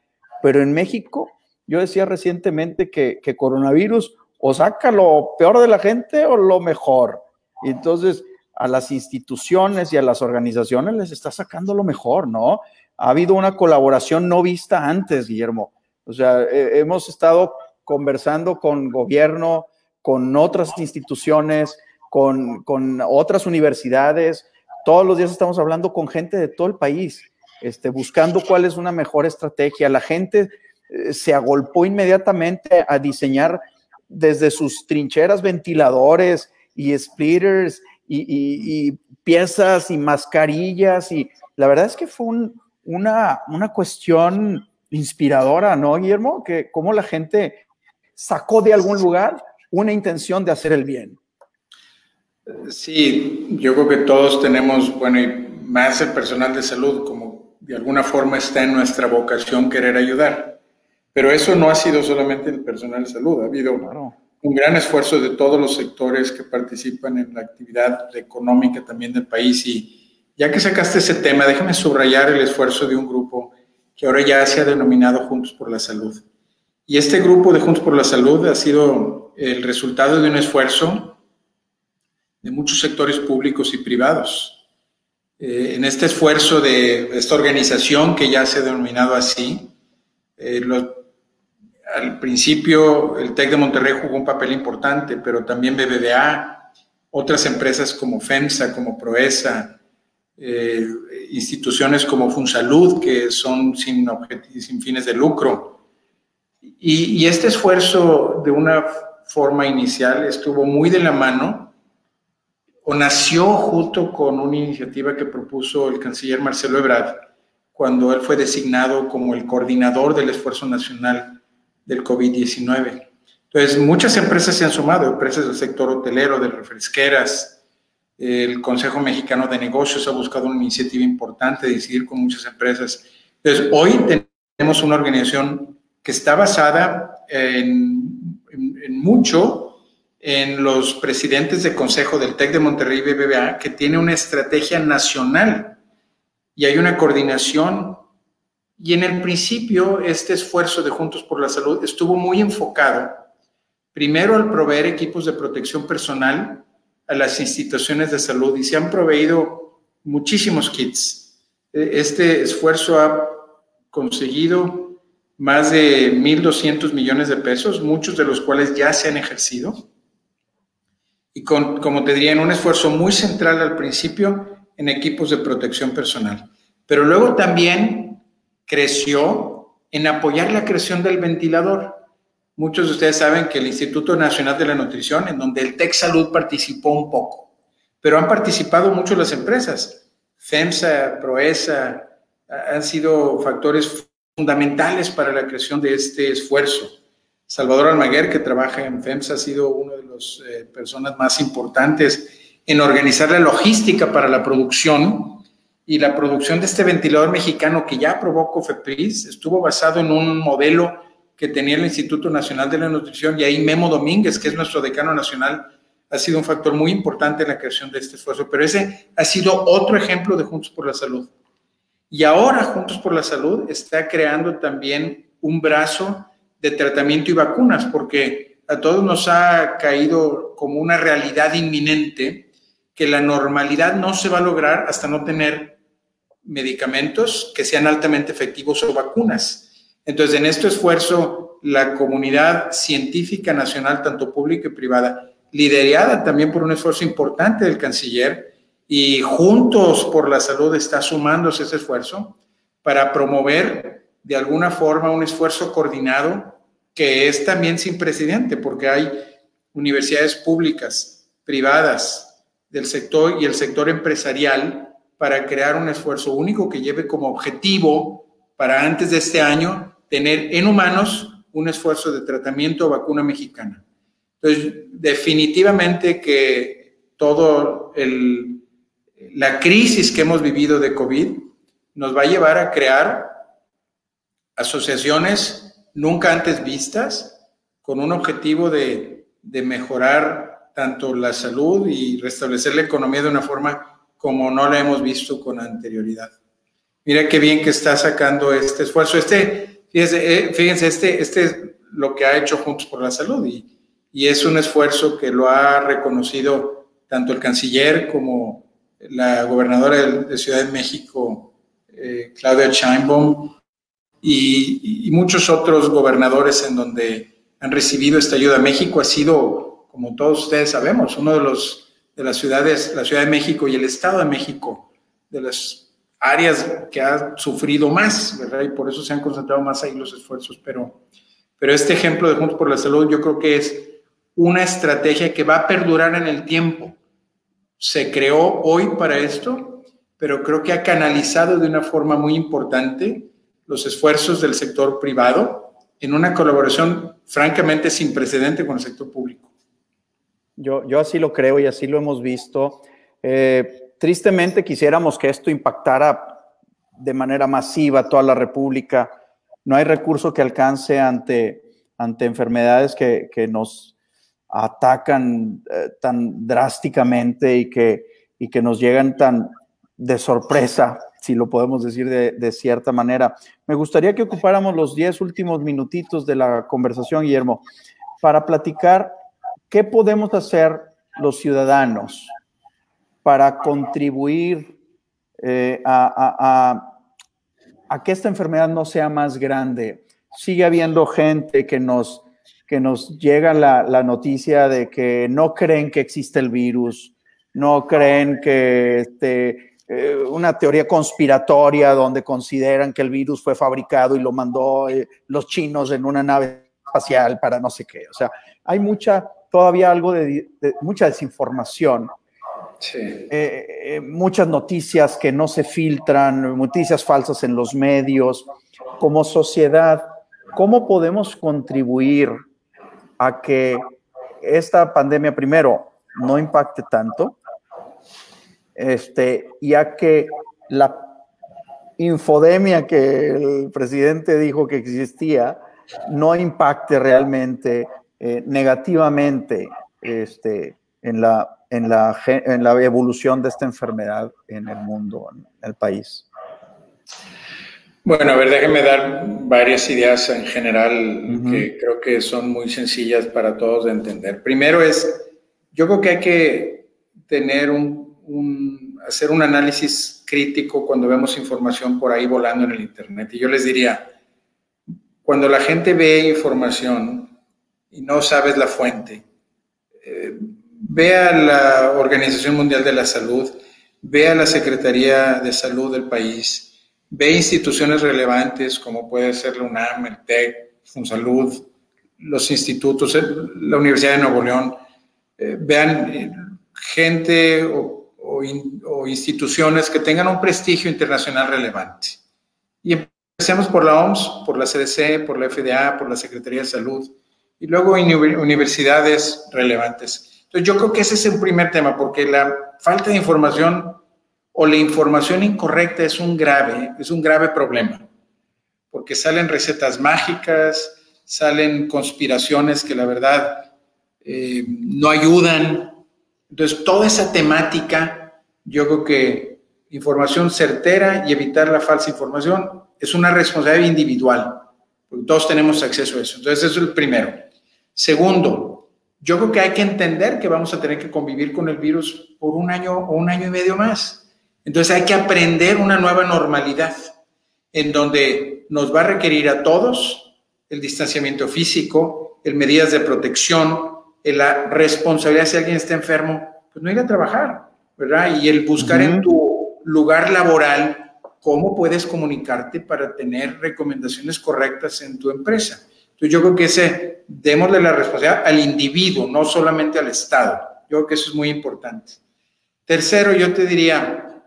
pero en México, yo decía recientemente que coronavirus o saca lo peor de la gente o lo mejor. Y entonces, a las instituciones y a las organizaciones les está sacando lo mejor, ¿no? Ha habido una colaboración no vista antes, Guillermo. O sea, hemos estado conversando con gobierno, con otras instituciones, con otras universidades. Todos los días estamos hablando con gente de todo el país, buscando cuál es una mejor estrategia. La gente se agolpó inmediatamente a diseñar desde sus trincheras ventiladores y splitters y piezas y mascarillas, y la verdad es que fue una cuestión inspiradora, ¿no, Guillermo? Que cómo la gente sacó de algún lugar una intención de hacer el bien. Sí, yo creo que todos tenemos, bueno, y más el personal de salud, como de alguna forma está en nuestra vocación querer ayudar. Pero eso no ha sido solamente el personal de salud, ha habido un gran esfuerzo de todos los sectores que participan en la actividad económica también del país. Y ya que sacaste ese tema, déjame subrayar el esfuerzo de un grupo que ahora ya se ha denominado Juntos por la Salud. Y este grupo de Juntos por la Salud ha sido el resultado de un esfuerzo de muchos sectores públicos y privados. En este esfuerzo de esta organización que ya se ha denominado así, al principio el TEC de Monterrey jugó un papel importante, pero también BBVA, otras empresas como FEMSA, como Proesa, instituciones como Funsalud, que son sin fines de lucro. Y este esfuerzo, de una forma inicial, estuvo muy de la mano, o nació junto con una iniciativa que propuso el canciller Marcelo Ebrard, cuando él fue designado como el coordinador del esfuerzo nacional del COVID-19. Entonces, muchas empresas se han sumado, empresas del sector hotelero, de refresqueras. El Consejo Mexicano de Negocios ha buscado una iniciativa importante de incidir con muchas empresas. Entonces, hoy tenemos una organización que está basada en los presidentes de consejo del TEC de Monterrey y BBVA, que tiene una estrategia nacional y hay una coordinación. Y en el principio, este esfuerzo de Juntos por la Salud estuvo muy enfocado, primero, al proveer equipos de protección personal a las instituciones de salud, y se han proveído muchísimos kits. Este esfuerzo ha conseguido más de 1,200 millones de pesos, muchos de los cuales ya se han ejercido. Y como te diría, en un esfuerzo muy central al principio en equipos de protección personal. Pero luego también creció en apoyar la creación del ventilador. Muchos de ustedes saben que el Instituto Nacional de la Nutrición, en donde el TEC Salud participó un poco, pero han participado mucho las empresas. FEMSA, Proesa, han sido factores fundamentales para la creación de este esfuerzo. Salvador Almaguer, que trabaja en FEMSA, ha sido una de las personas más importantes en organizar la logística para la producción, y la producción de este ventilador mexicano que ya aprobó COFEPRIS estuvo basado en un modelo que tenía el Instituto Nacional de la Nutrición, y ahí Memo Domínguez, que es nuestro decano nacional, ha sido un factor muy importante en la creación de este esfuerzo. Pero ese ha sido otro ejemplo de Juntos por la Salud. Y ahora Juntos por la Salud está creando también un brazo de tratamiento y vacunas, porque a todos nos ha caído como una realidad inminente que la normalidad no se va a lograr hasta no tener medicamentos que sean altamente efectivos o vacunas. Entonces, en este esfuerzo, la comunidad científica nacional, tanto pública y privada, liderada también por un esfuerzo importante del canciller, y Juntos por la Salud está sumándose a ese esfuerzo para promover de alguna forma un esfuerzo coordinado que es también sin precedente, porque hay universidades públicas, privadas, del sector y el sector empresarial, para crear un esfuerzo único que lleve como objetivo para antes de este año tener en humanos un esfuerzo de tratamiento o vacuna mexicana. Entonces, definitivamente que todo la crisis que hemos vivido de COVID nos va a llevar a crear asociaciones nunca antes vistas con un objetivo de mejorar tanto la salud y restablecer la economía de una forma como no la hemos visto con anterioridad. Mira qué bien que está sacando este esfuerzo. Fíjense, este es lo que ha hecho Juntos por la Salud y es un esfuerzo que lo ha reconocido tanto el canciller como la gobernadora de Ciudad de México, Claudia Sheinbaum, y muchos otros gobernadores en donde han recibido esta ayuda. México ha sido, como todos ustedes sabemos, uno de las ciudades, la Ciudad de México y el Estado de México, de las áreas que ha sufrido más, ¿verdad? Y por eso se han concentrado más ahí los esfuerzos. Pero este ejemplo de Juntos por la Salud yo creo que es una estrategia que va a perdurar en el tiempo. Se creó hoy para esto, pero creo que ha canalizado de una forma muy importante los esfuerzos del sector privado en una colaboración francamente sin precedente con el sector público. Yo así lo creo y así lo hemos visto. Tristemente quisiéramos que esto impactara de manera masiva a toda la República. No hay recurso que alcance ante enfermedades que nos atacan tan drásticamente y que nos llegan tan de sorpresa, si lo podemos decir de cierta manera. Me gustaría que ocupáramos los 10 últimos minutitos de la conversación, Guillermo, para platicar qué podemos hacer los ciudadanos para contribuir a que esta enfermedad no sea más grande. Sigue habiendo gente que nos llega la noticia de que no creen que existe el virus, no creen que una teoría conspiratoria donde consideran que el virus fue fabricado y lo mandó los chinos en una nave espacial para no sé qué. O sea, hay todavía algo de mucha desinformación. Sí. Muchas noticias que no se filtran, noticias falsas en los medios. Como sociedad, ¿cómo podemos contribuir a que esta pandemia, primero, no impacte tanto, y a que la infodemia que el presidente dijo que existía no impacte realmente negativamente en la evolución de esta enfermedad en el mundo, en el país? Bueno, a ver, déjenme dar varias ideas en general que creo que son muy sencillas para todos de entender. Primero yo creo que hay que tener hacer un análisis crítico cuando vemos información por ahí volando en el Internet. Y yo les diría, cuando la gente ve información y no sabes la fuente, ve a la Organización Mundial de la Salud, ve a la Secretaría de Salud del país, ve instituciones relevantes como puede ser la UNAM, el TEC, FunSalud, los institutos, la Universidad de Nuevo León, vean gente o instituciones que tengan un prestigio internacional relevante. Y empecemos por la OMS, por la CDC, por la FDA, por la Secretaría de Salud, y luego universidades relevantes. Entonces yo creo que ese es el primer tema, porque la falta de información o la información incorrecta es un grave problema, porque salen recetas mágicas, salen conspiraciones que la verdad no ayudan. Entonces, toda esa temática, yo creo que información certera y evitar la falsa información es una responsabilidad individual, porque todos tenemos acceso a eso. Entonces, eso es el primero. Segundo, yo creo que hay que entender que vamos a tener que convivir con el virus por un año o un año y medio más. Entonces, hay que aprender una nueva normalidad en donde nos va a requerir a todos el distanciamiento físico, el medidas de protección, la responsabilidad si alguien está enfermo, pues no ir a trabajar, ¿verdad? Y el buscar en tu lugar laboral cómo puedes comunicarte para tener recomendaciones correctas en tu empresa. Entonces yo creo que démosle la responsabilidad al individuo, no solamente al Estado. Yo creo que eso es muy importante. Tercero, yo te diría,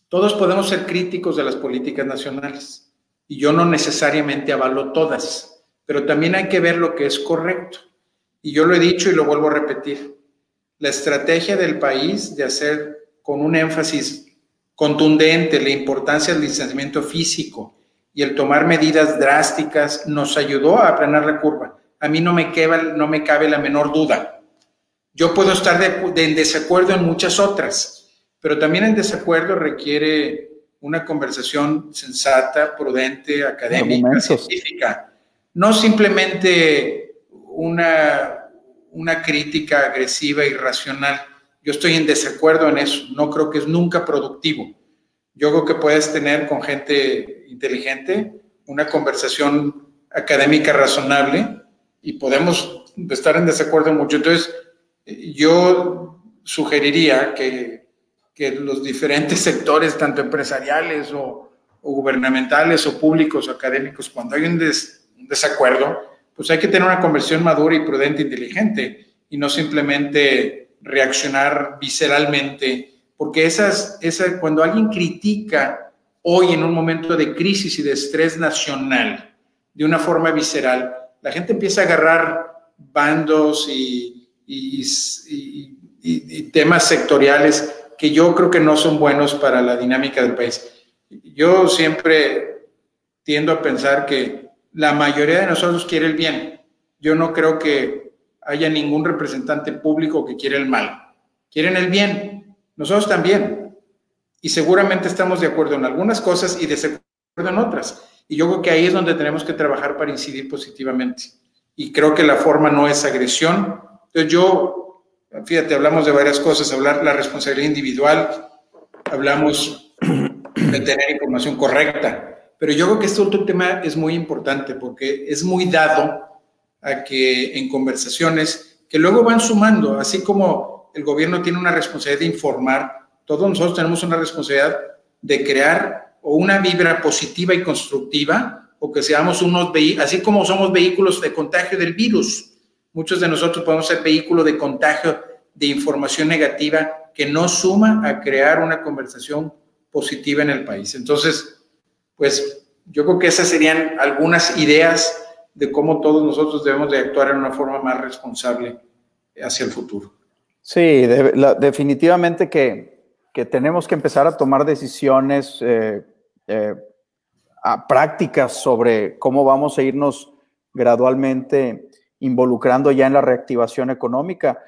todos podemos ser críticos de las políticas nacionales y yo no necesariamente avalo todas, pero también hay que ver lo que es correcto. Y yo lo he dicho y lo vuelvo a repetir. La estrategia del país de hacer con un énfasis contundente la importancia del distanciamiento físico y el tomar medidas drásticas nos ayudó a aplanar la curva. A mí no me cabe la menor duda. Yo puedo estar en desacuerdo en muchas otras, pero también el desacuerdo requiere una conversación sensata, prudente, académica, científica. No simplemente una crítica agresiva, irracional. Yo estoy en desacuerdo en eso. No creo que es nunca productivo. Yo creo que puedes tener con gente inteligente una conversación académica razonable y podemos estar en desacuerdo mucho. Entonces, yo sugeriría que los diferentes sectores, tanto empresariales o gubernamentales o públicos o académicos, cuando hay un desacuerdo, pues hay que tener una conversación madura y prudente, inteligente, y no simplemente reaccionar visceralmente, porque cuando alguien critica hoy en un momento de crisis y de estrés nacional de una forma visceral, la gente empieza a agarrar bandos y temas sectoriales que yo creo que no son buenos para la dinámica del país. Yo siempre tiendo a pensar que la mayoría de nosotros quiere el bien. Yo no creo que haya ningún representante público que quiera el mal. Quieren el bien. Nosotros también. Y seguramente estamos de acuerdo en algunas cosas y desacuerdo en otras. Y yo creo que ahí es donde tenemos que trabajar para incidir positivamente. Y creo que la forma no es agresión. Entonces fíjate, hablamos de varias cosas, hablar la responsabilidad individual, hablamos de tener información correcta, pero yo creo que este otro tema es muy importante porque es muy dado a que en conversaciones que luego van sumando, así como el gobierno tiene una responsabilidad de informar, todos nosotros tenemos una responsabilidad de crear o una vibra positiva y constructiva, o que seamos así como somos vehículos de contagio del virus. Muchos de nosotros podemos ser vehículo de contagio de información negativa que no suma a crear una conversación positiva en el país. Entonces, pues yo creo que esas serían algunas ideas de cómo todos nosotros debemos de actuar en una forma más responsable hacia el futuro. Sí, definitivamente que tenemos que empezar a tomar decisiones prácticas sobre cómo vamos a irnos gradualmente involucrando ya en la reactivación económica.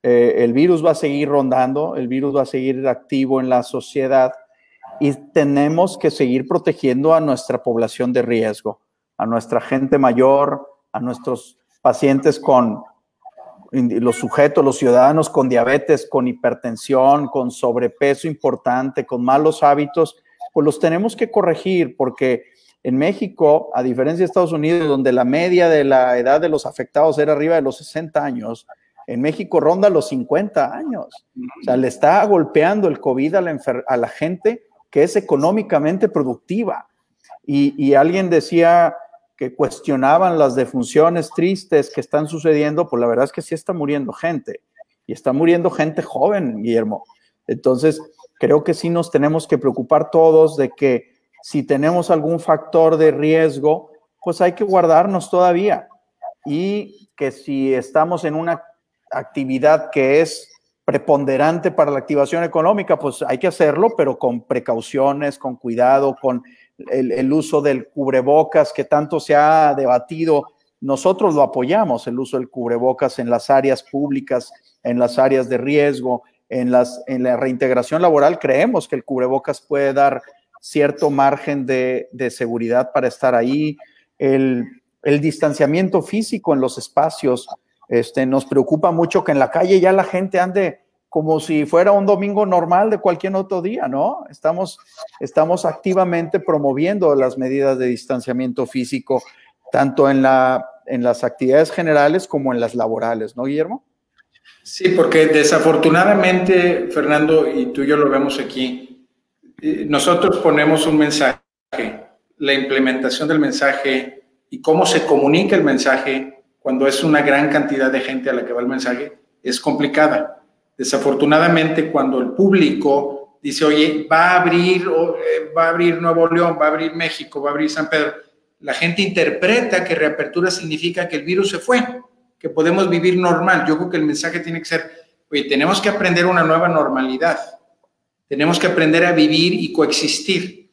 El virus va a seguir rondando, el virus va a seguir activo en la sociedad y tenemos que seguir protegiendo a nuestra población de riesgo, a nuestra gente mayor, a nuestros pacientes los sujetos, los ciudadanos con diabetes, con hipertensión, con sobrepeso importante, con malos hábitos, pues los tenemos que corregir porque en México, a diferencia de Estados Unidos, donde la media de la edad de los afectados era arriba de los 60 años, en México ronda los 50 años. O sea, le está golpeando el COVID a la gente que es económicamente productiva. Y alguien decía que cuestionaban las defunciones tristes que están sucediendo, pues la verdad es que sí está muriendo gente. Y está muriendo gente joven, Guillermo. Entonces, creo que sí nos tenemos que preocupar todos de que si tenemos algún factor de riesgo, pues hay que guardarnos todavía. Y que si estamos en una actividad que es preponderante para la activación económica, pues hay que hacerlo, pero con precauciones, con cuidado, con el uso del cubrebocas que tanto se ha debatido. Nosotros lo apoyamos, el uso del cubrebocas en las áreas públicas, en las áreas de riesgo, en la reintegración laboral. Creemos que el cubrebocas puede dar cierto margen de seguridad para estar ahí. El distanciamiento físico en los espacios. Nos preocupa mucho que en la calle ya la gente ande como si fuera un domingo normal de cualquier otro día, ¿no? Estamos activamente promoviendo las medidas de distanciamiento físico, tanto en las actividades generales como en las laborales, ¿no, Guillermo? Sí, porque desafortunadamente, Fernando, y tú y yo lo vemos aquí, nosotros ponemos un mensaje, la implementación del mensaje y cómo se comunica el mensaje cuando es una gran cantidad de gente a la que va el mensaje, es complicada. Desafortunadamente, cuando el público dice, oye, va a abrir Nuevo León, va a abrir México, va a abrir San Pedro, la gente interpreta que reapertura significa que el virus se fue, que podemos vivir normal. Yo creo que el mensaje tiene que ser, oye, tenemos que aprender una nueva normalidad. Tenemos que aprender a vivir y coexistir.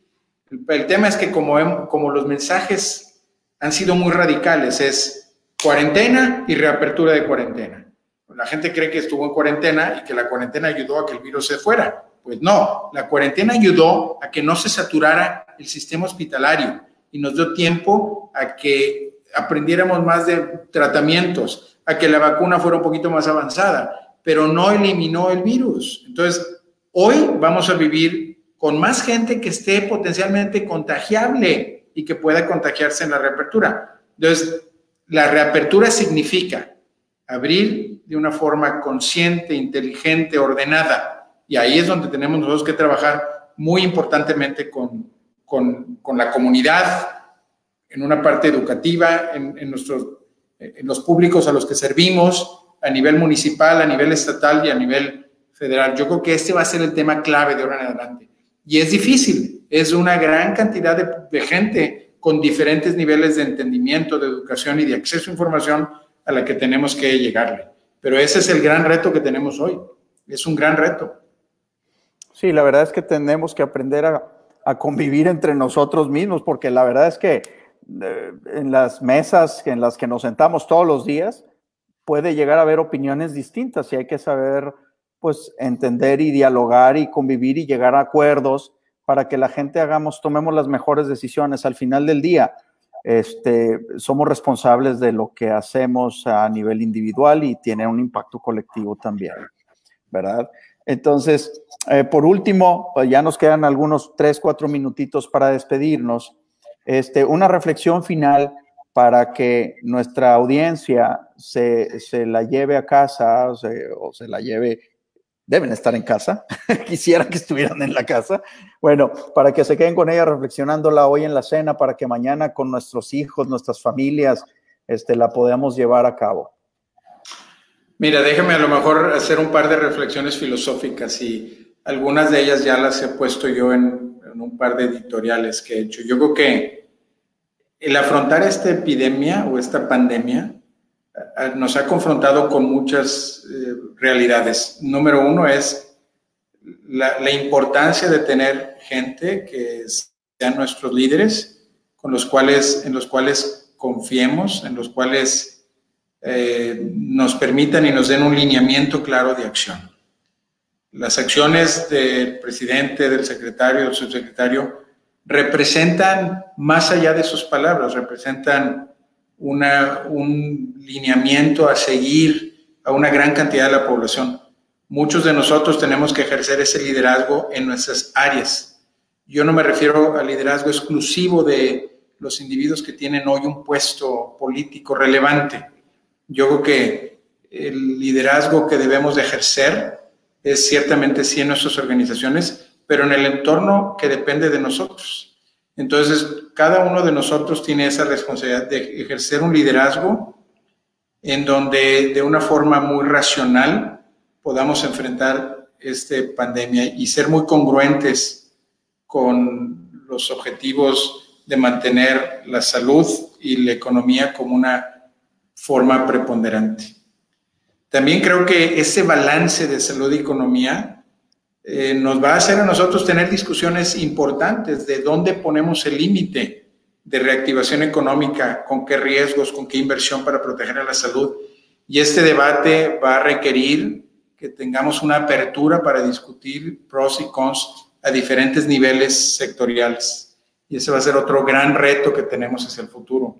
El tema es que como los mensajes han sido muy radicales, es cuarentena y reapertura de cuarentena. La gente cree que estuvo en cuarentena y que la cuarentena ayudó a que el virus se fuera. Pues no, la cuarentena ayudó a que no se saturara el sistema hospitalario y nos dio tiempo a que aprendiéramos más de tratamientos, a que la vacuna fuera un poquito más avanzada, pero no eliminó el virus. Entonces, hoy vamos a vivir con más gente que esté potencialmente contagiable y que pueda contagiarse en la reapertura. Entonces, la reapertura significa abrir de una forma consciente, inteligente, ordenada. Y ahí es donde tenemos nosotros que trabajar muy importantemente con la comunidad, en una parte educativa, en los públicos a los que servimos, a nivel municipal, a nivel estatal y a nivel federal. Yo creo que este va a ser el tema clave de ahora en adelante. Y es difícil, es una gran cantidad de gente con diferentes niveles de entendimiento, de educación y de acceso a información a la que tenemos que llegarle. Pero ese es el gran reto que tenemos hoy. Es un gran reto. Sí, la verdad es que tenemos que aprender a convivir entre nosotros mismos, porque la verdad es que en las mesas en las que nos sentamos todos los días puede llegar a haber opiniones distintas y hay que saber, pues, entender y dialogar y convivir y llegar a acuerdos para que la gente tomemos las mejores decisiones. Al final del día, somos responsables de lo que hacemos a nivel individual y tiene un impacto colectivo también, ¿verdad? Entonces, por último, ya nos quedan algunos 3-4 minutitos para despedirnos. Una reflexión final para que nuestra audiencia se la lleve a casa o se la lleve, deben estar en casa, quisiera que estuvieran en la casa, bueno, para que se queden con ella reflexionándola hoy en la cena, para que mañana con nuestros hijos, nuestras familias, la podamos llevar a cabo. Mira, déjame a lo mejor hacer un par de reflexiones filosóficas y algunas de ellas ya las he puesto yo en un par de editoriales que he hecho. Yo creo que el afrontar esta epidemia o esta pandemia nos ha confrontado con muchas realidades. Número uno es la importancia de tener gente que sean nuestros líderes, en los cuales confiemos, en los cuales nos permitan y nos den un lineamiento claro de acción. Las acciones del presidente, del secretario, del subsecretario representan, más allá de sus palabras, representan un lineamiento a seguir a una gran cantidad de la población. Muchos de nosotros tenemos que ejercer ese liderazgo en nuestras áreas. Yo no me refiero al liderazgo exclusivo de los individuos que tienen hoy un puesto político relevante. Yo creo que el liderazgo que debemos de ejercer es ciertamente sí en nuestras organizaciones, pero en el entorno que depende de nosotros. Entonces, cada uno de nosotros tiene esa responsabilidad de ejercer un liderazgo en donde de una forma muy racional podamos enfrentar esta pandemia y ser muy congruentes con los objetivos de mantener la salud y la economía como una forma preponderante. También creo que ese balance de salud y economía nos va a hacer a nosotros tener discusiones importantes de dónde ponemos el límite de reactivación económica, con qué riesgos, con qué inversión para proteger a la salud. Y este debate va a requerir que tengamos una apertura para discutir pros y cons a diferentes niveles sectoriales. Y ese va a ser otro gran reto que tenemos hacia el futuro.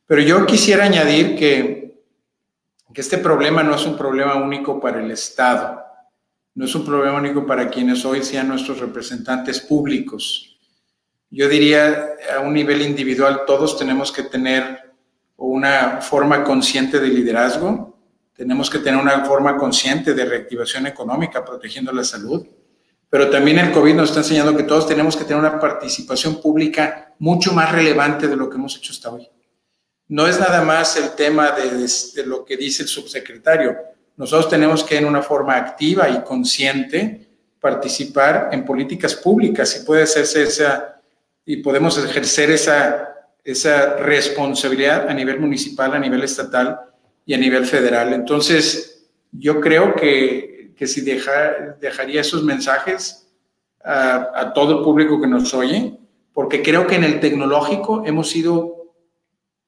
Pero yo quisiera añadir que este problema no es un problema único para el Estado, no es un problema único para quienes hoy sean nuestros representantes públicos. Yo diría, a un nivel individual, todos tenemos que tener una forma consciente de liderazgo, tenemos que tener una forma consciente de reactivación económica, protegiendo la salud, pero también el COVID nos está enseñando que todos tenemos que tener una participación pública mucho más relevante de lo que hemos hecho hasta hoy. No es nada más el tema de lo que dice el subsecretario. Nosotros tenemos que, en una forma activa y consciente, participar en políticas públicas y podemos ejercer esa responsabilidad a nivel municipal, a nivel estatal y a nivel federal. Entonces, yo creo que si dejaría esos mensajes a todo el público que nos oye, porque creo que en el tecnológico hemos sido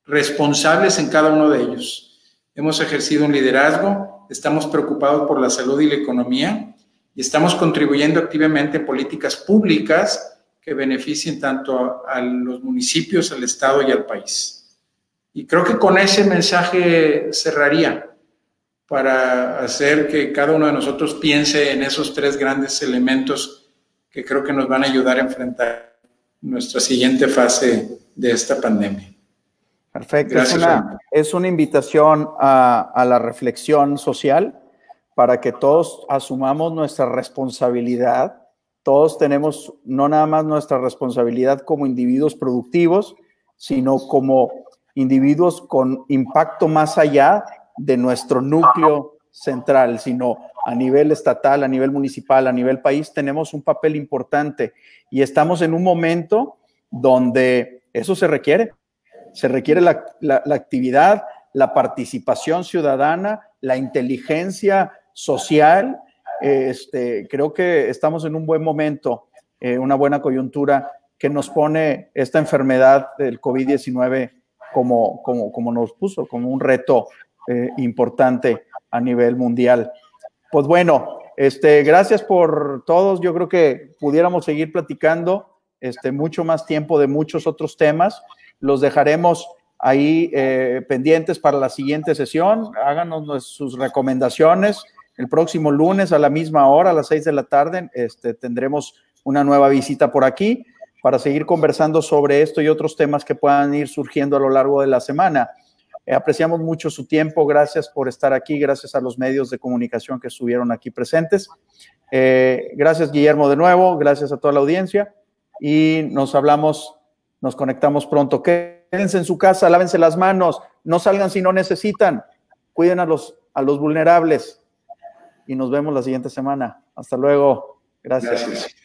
responsables en cada uno de ellos. Hemos ejercido un liderazgo, estamos preocupados por la salud y la economía y estamos contribuyendo activamente en políticas públicas que beneficien tanto a los municipios, al Estado y al país. Y creo que con ese mensaje cerraría, para hacer que cada uno de nosotros piense en esos tres grandes elementos que creo que nos van a ayudar a enfrentar nuestra siguiente fase de esta pandemia. Perfecto. Es una invitación a la reflexión social para que todos asumamos nuestra responsabilidad. Todos tenemos no nada más nuestra responsabilidad como individuos productivos, sino como individuos con impacto más allá de nuestro núcleo central, sino a nivel estatal, a nivel municipal, a nivel país, tenemos un papel importante y estamos en un momento donde eso se requiere la actividad, la participación ciudadana, la inteligencia social. Creo que estamos en un buen momento, una buena coyuntura que nos pone esta enfermedad del COVID-19 como nos puso, como un reto importante a nivel mundial. Pues bueno, gracias por todos. Yo creo que pudiéramos seguir platicando mucho más tiempo de muchos otros temas. Los dejaremos ahí pendientes para la siguiente sesión. Háganos sus recomendaciones. El próximo lunes a la misma hora, a las 6 de la tarde, tendremos una nueva visita por aquí para seguir conversando sobre esto y otros temas que puedan ir surgiendo a lo largo de la semana. Apreciamos mucho su tiempo. Gracias por estar aquí. Gracias a los medios de comunicación que estuvieron aquí presentes. Gracias, Guillermo, de nuevo. Gracias a toda la audiencia. Y nos conectamos pronto. Quédense en su casa, lávense las manos, no salgan si no necesitan, cuiden a los vulnerables y nos vemos la siguiente semana. Hasta luego. Gracias.